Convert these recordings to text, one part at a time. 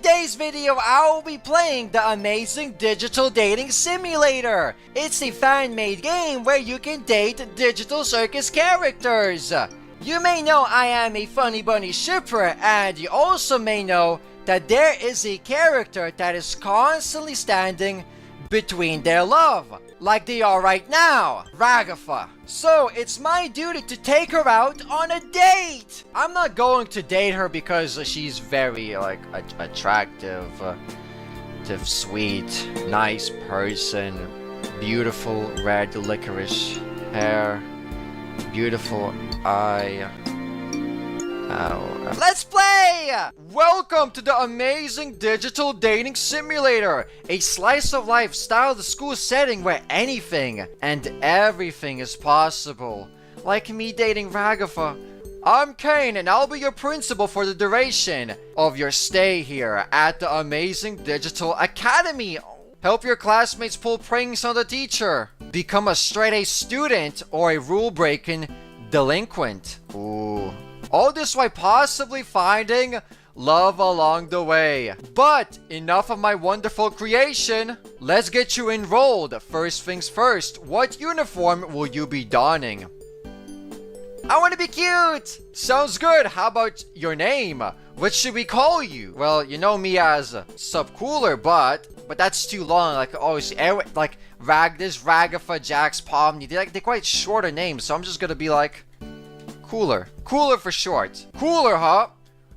today's video, I will be playing the amazing digital dating simulator. It's a fan-made game where you can date digital circus characters. You may know I am a funny bunny shipper, and you also may know that there is a character that is constantly standing between their love, like they are right now, RAGATHA. So it's my duty to take her out on a date. I'm not going to date her because she's very attractive, sweet, nice person, beautiful red licorice hair, beautiful eye. Let's play! Welcome to the amazing digital dating simulator, a slice of life style school setting where anything and everything is possible. Like me dating RAGATHA. I'm Kane and I'll be your principal for the duration of your stay here at the amazing digital academy. Help your classmates pull pranks on the teacher. Become a straight-A student or a rule-breaking delinquent. Ooh. All this while possibly finding love along the way. But enough of my wonderful creation. Let's get you enrolled. First things first, what uniform will you be donning? I want to be cute! Sounds good. How about your name? What should we call you? Well, you know me as Subcooler, but that's too long. Like always, this RAGATHA, Jax, Pomni. They're quite shorter names, so I'm just gonna be like Cooler. Cooler for short. Cooler, huh?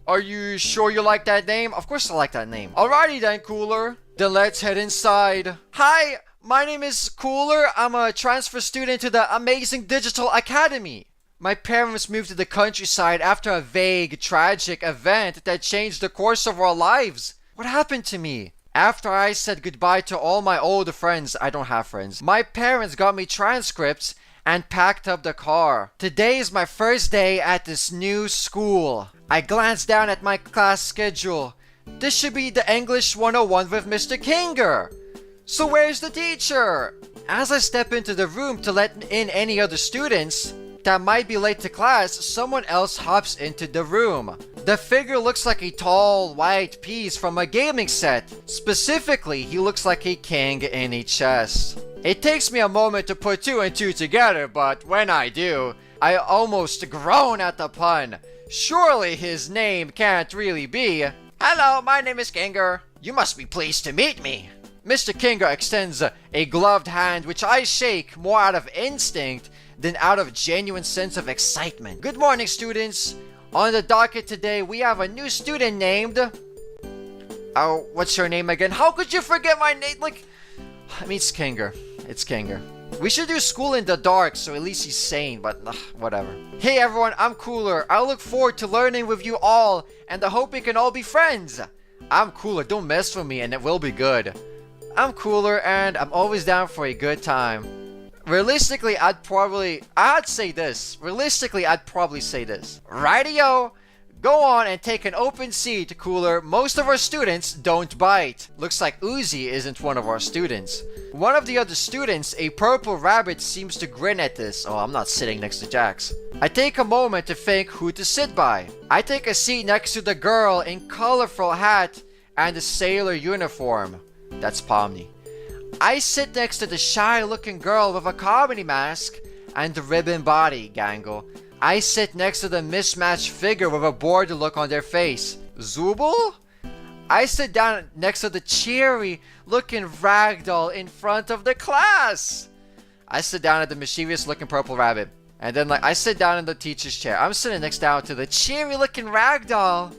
Are you sure you like that name? Of course I like that name. Alrighty then, Cooler. Then let's head inside. Hi, my name is Cooler. I'm a transfer student to the amazing digital academy. My parents moved to the countryside after a vague, tragic event that changed the course of our lives. What happened to me? After I said goodbye to all my old friends, I don't have friends, my parents got me transcripts and packed up the car. Today is my first day at this new school. I glanced down at my class schedule. This should be the English 101 with Mr. Kinger. So where's the teacher? As I step into the room to let in any other students that might be late to class, someone else hops into the room. The figure looks like a tall, white piece from a gaming set. Specifically, he looks like a king in a chest. It takes me a moment to put two and two together, but when I do, I almost groan at the pun. Surely his name can't really be... Hello, my name is Kinger. You must be pleased to meet me. Mr. Kinger extends a gloved hand which I shake more out of instinct than out of genuine sense of excitement. Good morning, students. On the docket today, we have a new student named... Oh, what's your name again? How could you forget my name? I mean, it's Kinger. It's Kinger. We should do school in the dark, so at least he's sane, but whatever. Hey everyone, I'm Cooler. I look forward to learning with you all, and I hope we can all be friends. I'm Cooler, don't mess with me, and it will be good. I'm Cooler, and I'm always down for a good time. Realistically, I'd probably say this. Rightio! Go on and take an open seat, Cooler. Most of our students don't bite. Looks like Uzi isn't one of our students. One of the other students, a purple rabbit, seems to grin at this. Oh, I'm not sitting next to Jax. I take a moment to think who to sit by. I take a seat next to the girl in colorful hat and a sailor uniform. That's Pomni. I sit next to the shy-looking girl with a comedy mask and the ribbon body, Gangle. I sit next to the mismatched figure with a bored look on their face. Zubul? I sit down next to the cheery-looking ragdoll in front of the class. I sit down at the mischievous-looking purple rabbit. And then, I sit down in the teacher's chair. I'm sitting next down to the cheery-looking ragdoll.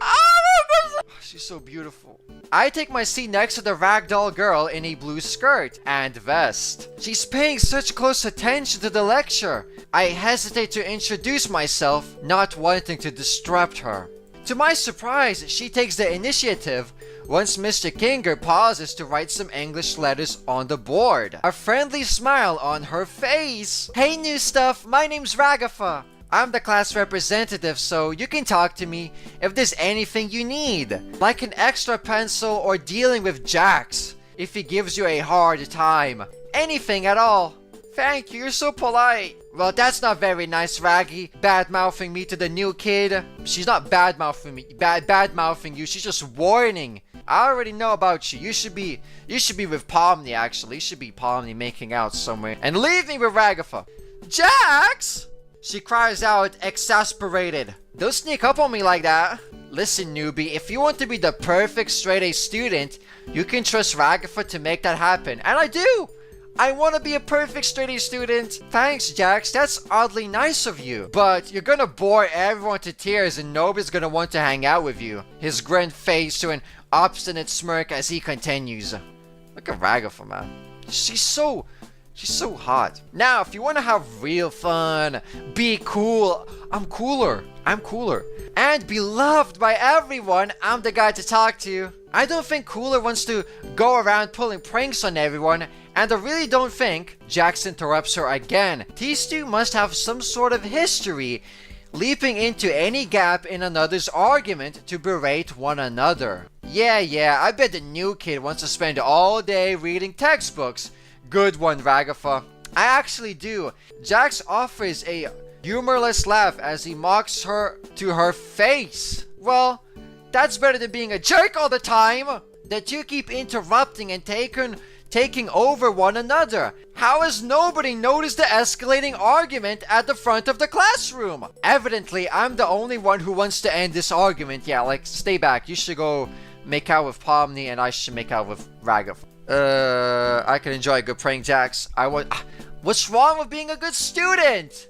Oh, she's so beautiful. I take my seat next to the ragdoll girl in a blue skirt and vest. She's paying such close attention to the lecture. I hesitate to introduce myself, not wanting to disrupt her. To my surprise, she takes the initiative once Mr. Kinger pauses to write some English letters on the board. A friendly smile on her face. Hey new stuff, my name's RAGATHA. I'm the class representative, so you can talk to me if there's anything you need. Like an extra pencil or dealing with Jax, if he gives you a hard time. Anything at all. Thank you, you're so polite. Well, that's not very nice, Raggy. Bad-mouthing me to the new kid. She's not bad-mouthing me, bad-mouthing you. She's just warning. I already know about you. You should be with Pomni, actually. You should be Pomni making out somewhere. And leave me with Ragatha. Jax! She cries out, exasperated. Don't sneak up on me like that. Listen, newbie, if you want to be the perfect straight-A student, you can trust Ragatha to make that happen. And I do! I want to be a perfect straight-A student. Thanks, Jax. That's oddly nice of you. But you're gonna bore everyone to tears and nobody's gonna want to hang out with you. His grin fades to an obstinate smirk as he continues. Look at Ragatha, man. She's so hot. Now, if you want to have real fun, be cool, I'm cooler. And be loved by everyone, I'm the guy to talk to. I don't think Cooler wants to go around pulling pranks on everyone, and I really don't think, Jax interrupts her again, these two must have some sort of history, leaping into any gap in another's argument to berate one another. Yeah, I bet the new kid wants to spend all day reading textbooks. Good one, Ragatha. I actually do. Jax offers a humorless laugh as he mocks her to her face. Well, that's better than being a jerk all the time. The two keep interrupting and taking over one another. How has nobody noticed the escalating argument at the front of the classroom? Evidently, I'm the only one who wants to end this argument. Yeah, like, stay back. You should go make out with Pomni and I should make out with Ragatha. I can enjoy a good prank, Jax. What's wrong with being a good student?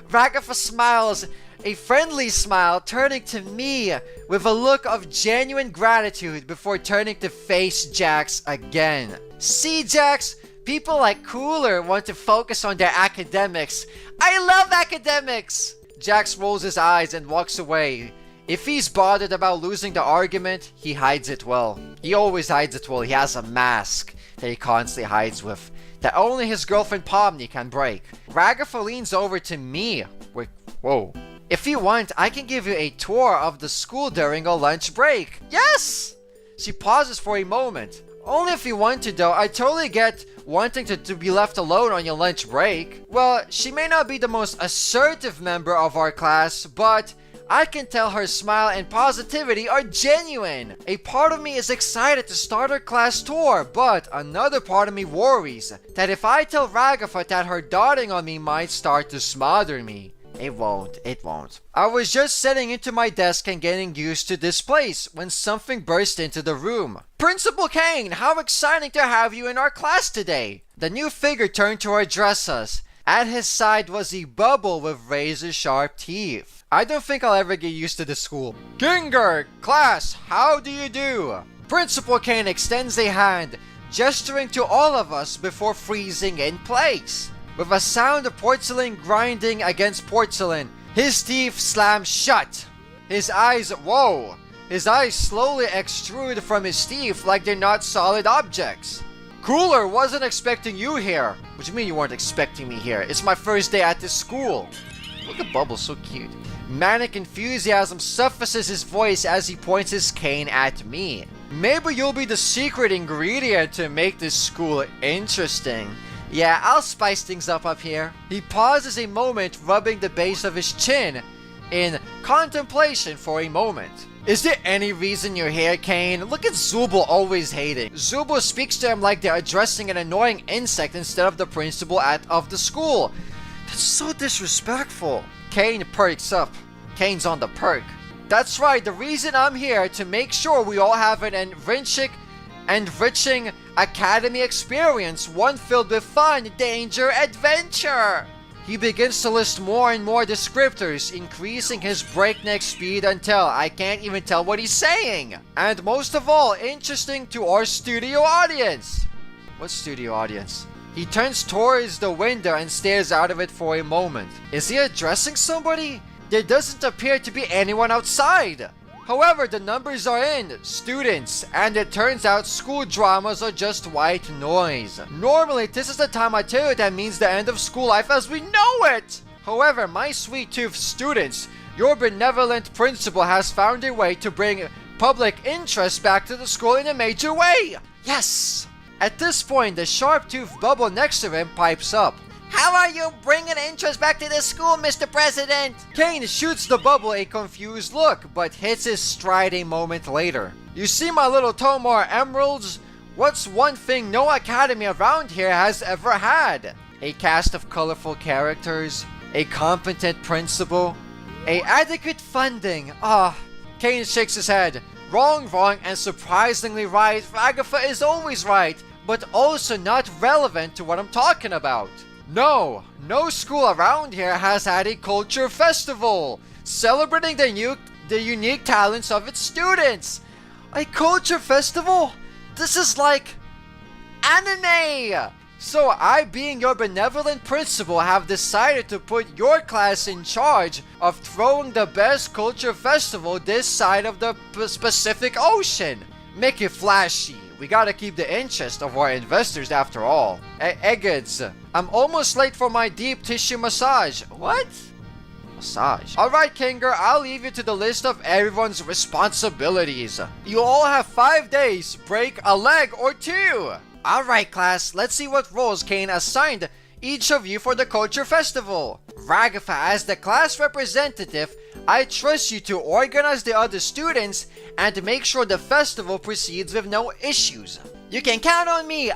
Ragatha smiles, a friendly smile, turning to me with a look of genuine gratitude before turning to face Jax again. See, Jax, people like Cooler want to focus on their academics. I love academics! Jax rolls his eyes and walks away. If he's bothered about losing the argument, he hides it well. He always hides it well. He has a mask that he constantly hides with, that only his girlfriend Pomni can break. Ragatha leans over to me. Wait, whoa. If you want, I can give you a tour of the school during a lunch break. Yes! She pauses for a moment. Only if you want to, though. I totally get wanting to be left alone on your lunch break. Well, she may not be the most assertive member of our class, but I can tell her smile and positivity are genuine. A part of me is excited to start her class tour, but another part of me worries that if I tell Ragatha that her dotting on me might start to smother me. It won't. I was just setting into my desk and getting used to this place when something burst into the room. Principal Kane, how exciting to have you in our class today. The new figure turned to address us. At his side was a bubble with razor-sharp teeth. I don't think I'll ever get used to this school. Ginger, class, how do you do? Principal Kane extends a hand, gesturing to all of us before freezing in place. With a sound of porcelain grinding against porcelain, his teeth slam shut. His eyes slowly extrude from his teeth like they're not solid objects. Cooler, wasn't expecting you here. What do you mean you weren't expecting me here? It's my first day at this school. Look at Bubble, so cute. Manic enthusiasm suffocates his voice as he points his cane at me. Maybe you'll be the secret ingredient to make this school interesting. Yeah, I'll spice things up here. He pauses a moment, rubbing the base of his chin in contemplation for a moment. Is there any reason you're here, Kane? Look at Zubul always hating. Zubul speaks to him like they're addressing an annoying insect instead of the principal of the school. That's so disrespectful. Kane perks up. Kane's on the perk. That's right, the reason I'm here to make sure we all have an enriching academy experience, one filled with fun, danger, adventure. He begins to list more and more descriptors, increasing his breakneck speed until I can't even tell what he's saying. And most of all, interesting to our studio audience. What studio audience? He turns towards the window and stares out of it for a moment. Is he addressing somebody? There doesn't appear to be anyone outside. However, the numbers are in, students, and it turns out school dramas are just white noise. Normally, this is the time I tell you that means the end of school life as we know it! However, my sweet-toothed students, your benevolent principal has found a way to bring public interest back to the school in a major way! Yes! At this point, the sharp-toothed bubble next to him pipes up. How are you bringing interest back to the school, Mr. President? Kane shoots the bubble a confused look, but hits his stride a moment later. You see my little Tomar emeralds? What's one thing no academy around here has ever had? A cast of colorful characters, a competent principal, a adequate funding. Kane shakes his head. Wrong, and surprisingly right. RAGATHA is always right, but also not relevant to what I'm talking about. No school around here has had a culture festival, celebrating the unique talents of its students. A culture festival? This is like anime! So I, being your benevolent principal, have decided to put your class in charge of throwing the best culture festival this side of the Pacific Ocean. Make it flashy. We gotta keep the interest of our investors after all. Eggids, I'm almost late for my deep tissue massage. What? Massage. Alright, Kinger, I'll leave you to the list of everyone's responsibilities. You all have 5 days. Break a leg or 2. Alright, class, let's see what roles Kane assigned each of you for the culture festival. RAGATHA, as the class representative, I trust you to organize the other students and make sure the festival proceeds with no issues. You can count on me.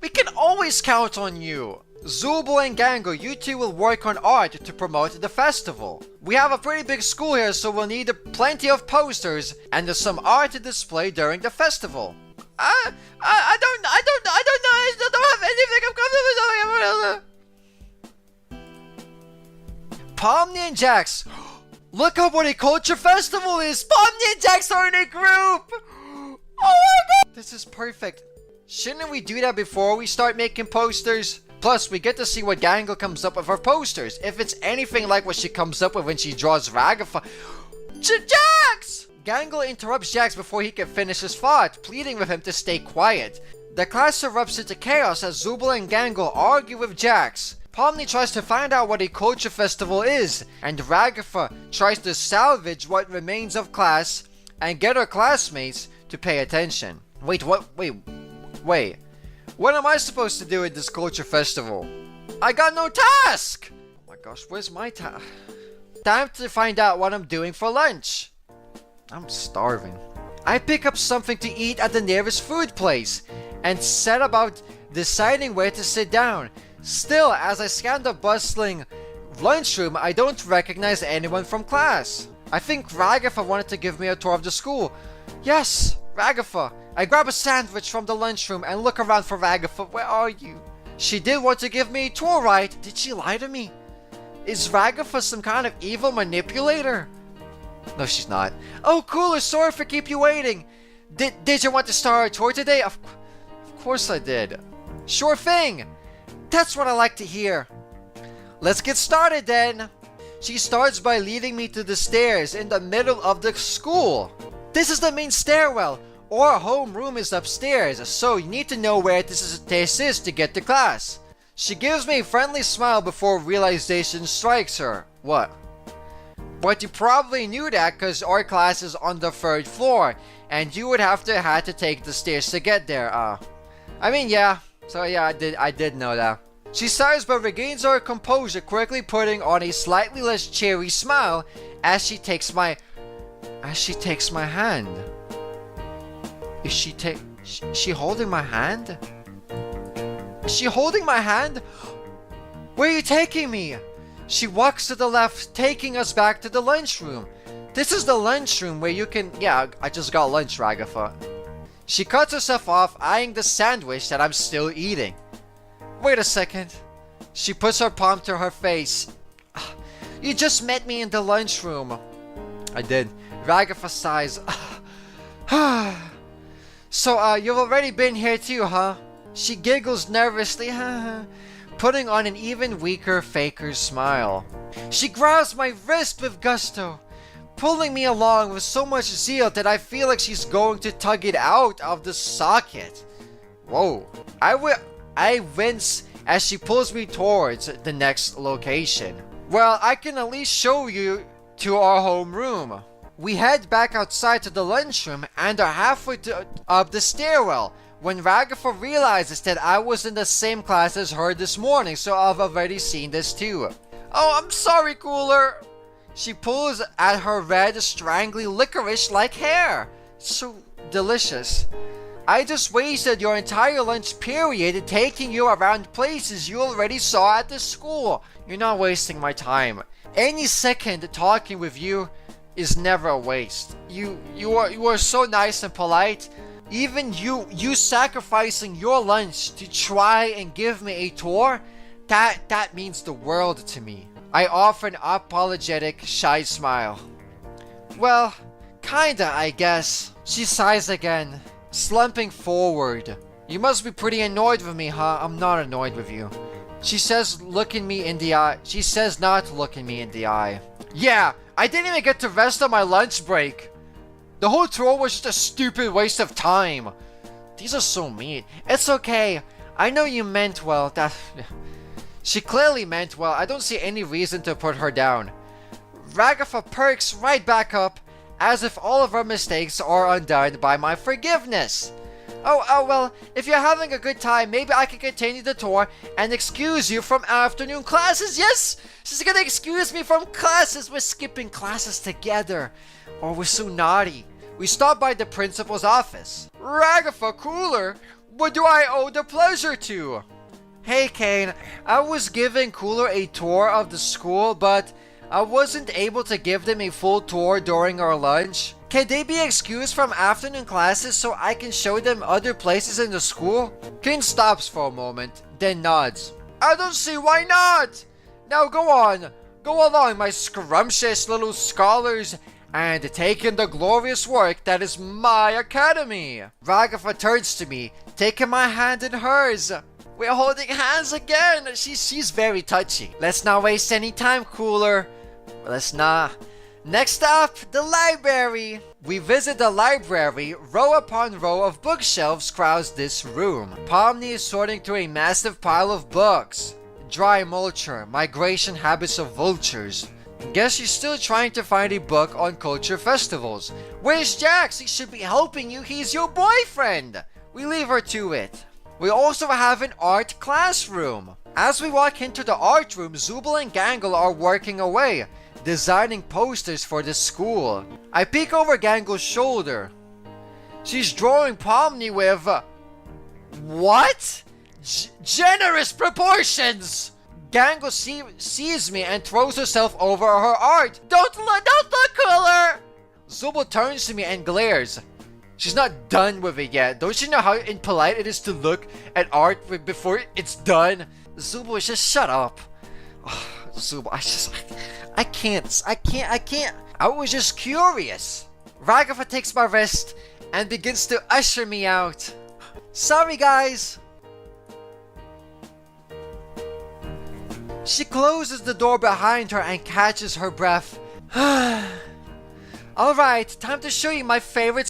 We can always count on you. Zubul and Gango, you two will work on art to promote the festival. We have a pretty big school here, so we'll need plenty of posters and some art to display during the festival. I don't know. I still don't have anything. I'm comfortable. Pomni and Jax. Look up what a culture festival is. Pomni and Jax are in a group. Oh my god. This is perfect. Shouldn't we do that before we start making posters? Plus, we get to see what Gango comes up with for posters. If it's anything like what she comes up with when she draws RAGATHA. Jax! Gango interrupts Jax before he can finish his thought, pleading with him to stay quiet. The class erupts into chaos as Zubul and Gango argue with Jax. Pomni tries to find out what a culture festival is, and RAGATHA tries to salvage what remains of class and get her classmates to pay attention. Wait. What am I supposed to do at this culture festival? I got no task! Oh my gosh, where's my task? Time to find out what I'm doing for lunch. I'm starving. I pick up something to eat at the nearest food place and set about deciding where to sit down. Still, as I scan the bustling lunchroom, I don't recognize anyone from class. I think RAGATHA wanted to give me a tour of the school. Yes, RAGATHA. I grab a sandwich from the lunchroom and look around for RAGATHA. Where are you? She did want to give me a tour, right? Did she lie to me? Is RAGATHA some kind of evil manipulator? No, she's not. Oh, cool. Sorry for keep you waiting. Did you want to start a tour today? Of course I did. Sure thing. That's what I like to hear. Let's get started then. She starts by leading me to the stairs in the middle of the school. This is the main stairwell. Our homeroom is upstairs, so you need to know where this is to get to class. She gives me a friendly smile before realization strikes her. What? But you probably knew that because our class is on the 3rd floor, and you would have to take the stairs to get there. I mean, yeah. So yeah, I did know that. She sighs but regains her composure, quickly putting on a slightly less cheery smile as she takes my hand. Is she holding my hand? Is she holding my hand? Where are you taking me? She walks to the left, taking us back to the lunchroom. This is the lunchroom where you can... Yeah, I just got lunch, RAGATHA. She cuts herself off, eyeing the sandwich that I'm still eating. Wait a second. She puts her palm to her face. You just met me in the lunchroom. I did. RAGATHA sighs. So, you've already been here too, huh? She giggles nervously, putting on an even weaker faker's smile. She grabs my wrist with gusto, pulling me along with so much zeal that I feel like she's going to tug it out of the socket. Whoa. I wince as she pulls me towards the next location. Well, I can at least show you to our homeroom. We head back outside to the lunchroom and are halfway up the stairwell when Ragatha realizes that I was in the same class as her this morning, so I've already seen this too. Oh, I'm sorry, Cooler. She pulls at her red, strangly licorice-like hair. So delicious. I just wasted your entire lunch period taking you around places you already saw at the school. You're not wasting my time. Any second talking with you is never a waste. You are so nice and polite. Even you sacrificing your lunch to try and give me a tour, that means the world to me. I offer an apologetic, shy smile. Well, kinda, I guess. She sighs again, slumping forward. You must be pretty annoyed with me, huh? I'm not annoyed with you. She says, looking me in the eye. She says not looking me in the eye. Yeah, I didn't even get to rest on my lunch break. The whole tour was just a stupid waste of time. These are so mean. It's okay. I know you meant well. She clearly meant well. I don't see any reason to put her down. Ragatha perks right back up, as if all of her mistakes are undone by my forgiveness. Oh, well, if you're having a good time, maybe I can continue the tour and excuse you from afternoon classes. Yes, she's gonna excuse me from classes. We're skipping classes together. Oh, we're so naughty. We stopped by the principal's office. Ragatha, Cooler, what do I owe the pleasure to? Hey, Kane, I was giving Cooler a tour of the school, but I wasn't able to give them a full tour during our lunch. Can they be excused from afternoon classes so I can show them other places in the school? Kane stops for a moment, then nods. I don't see why not! Now go on, go along, my scrumptious little scholars, and take in the glorious work that is my academy. Ragatha turns to me, taking my hand in hers. We're holding hands again. She's very touchy. Let's not waste any time, Cooler. Let's not. Next up, the library. We visit the library. Row upon row of bookshelves crowds this room. Pomni is sorting through a massive pile of books. Dry mulcher, migration habits of vultures. Guess she's still trying to find a book on culture festivals. Where's Jax? He should be helping you. He's your boyfriend. We leave her to it. We also have an art classroom. As we walk into the art room, Zubul and Gangle are working away, designing posters for the school. I peek over Gangle's shoulder. She's drawing Pomni with... what? Generous proportions! Gangle sees me and throws herself over her art. Don't look, Cooler! Zubul turns to me and glares. She's not done with it yet. Don't you know how impolite it is to look at art before it's done? Zubul, just shut up. Oh, Zubul, I can't. I was just curious. Ragatha takes my wrist and begins to usher me out. Sorry, guys. She closes the door behind her and catches her breath. Alright, time to show you my favorite